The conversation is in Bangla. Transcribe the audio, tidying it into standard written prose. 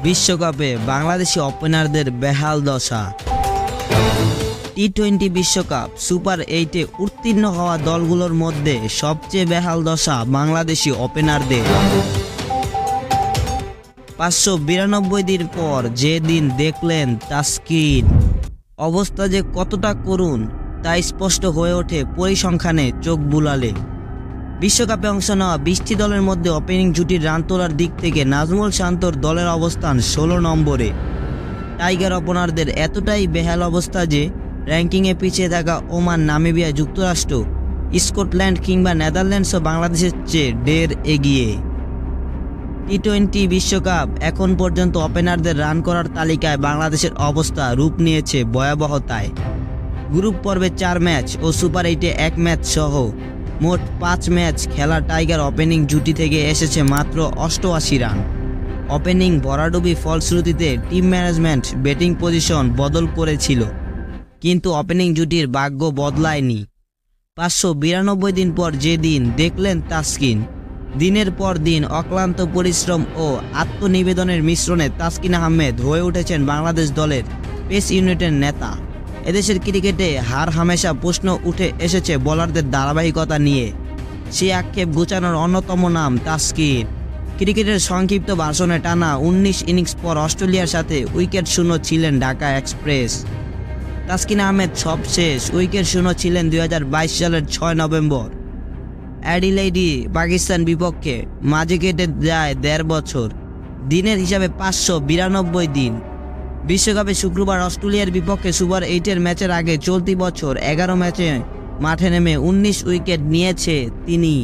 বিশ্বকাপে বাংলাদেশি ওপেনারদের বেহাল দশা। টি-20 বিশ্বকাপ সুপার 8-এ উত্তীর্ণ হওয়া দলগুলোর মধ্যে সবচেয়ে বেহাল দশা বাংলাদেশি ওপেনারদের। 592 দিন পর যে দিন দেখলেন তাসকিন, অবস্থা যে কতটা করুণ তা স্পষ্ট হয়ে ওঠে পরিসংখ্যানে চোখ বুলালে। বিশ্বকাপে অংশ নেওয়া 20টি দলের মধ্যে ওপেনিং জুটির রান তোলার দিক থেকে নাজমুল শান্তর দলের অবস্থান 16 নম্বরে। টাইগার ওপেনারদের এতটাই বেহাল অবস্থা যে র্যাঙ্কিংয়ে পিছিয়ে থাকা ওমান, নামিবিয়া, যুক্তরাষ্ট্র, স্কটল্যান্ড কিংবা নেদারল্যান্ডসও বাংলাদেশের চেয়ে ঢের এগিয়ে। টি-20 বিশ্বকাপ এখন পর্যন্ত ওপেনারদের রান করার তালিকায় বাংলাদেশের অবস্থা রূপ নিয়েছে ভয়াবহতায়। গ্রুপ পর্বে 4 ম্যাচ ও সুপার 8-এ 1 ম্যাচ সহ মোট 5 ম্যাচ খেলা টাইগার ওপেনিং জুটি থেকে এসেছে মাত্র 88 রান। ওপেনিং ভরাডুবি ফলশ্রুতিতে টিম ম্যানেজমেন্ট ব্যাটিং পজিশন বদল করেছিল, কিন্তু ওপেনিং জুটির ভাগ্য বদলায়নি। 592 দিন পর যে দিন দেখলেন তাসকিন, দিনের পর দিন অক্লান্ত পরিশ্রম ও আত্মনিবেদনের মিশ্রণে তাসকিন আহমেদ হয়ে উঠেছেন বাংলাদেশ দলের পেস ইউনিটের নেতা। এদেশের ক্রিকেটে হার হামেশা প্রশ্ন উঠে এসেছে বোলারদের ধারাবাহিকতা নিয়ে। সেই আক্ষেপ ঘুচানোর অন্যতম নাম তাসকিন। ক্রিকেটের সংক্ষিপ্ত ভাষণে টানা 19 ইনিংস পর অস্ট্রেলিয়ার সাথে উইকেট শূন্য ছিলেন ঢাকা এক্সপ্রেস। তাসকিন আহমেদ সবশেষ উইকেট শূন্য ছিলেন 2022 সালের 6 নভেম্বর অ্যাডিলেইডে পাকিস্তান বিপক্ষে। মাঝে কেটে যায় 1.5 বছর। দিনের হিসাবে 592 দিন। বিশ্বকাপে শুক্রবার অস্ট্রেলিয়ার বিপক্ষে সুপার 8-এর ম্যাচের আগে চলতি বছর 11 ম্যাচে মাঠে নেমে 19 উইকেট নিয়েছে তিনি।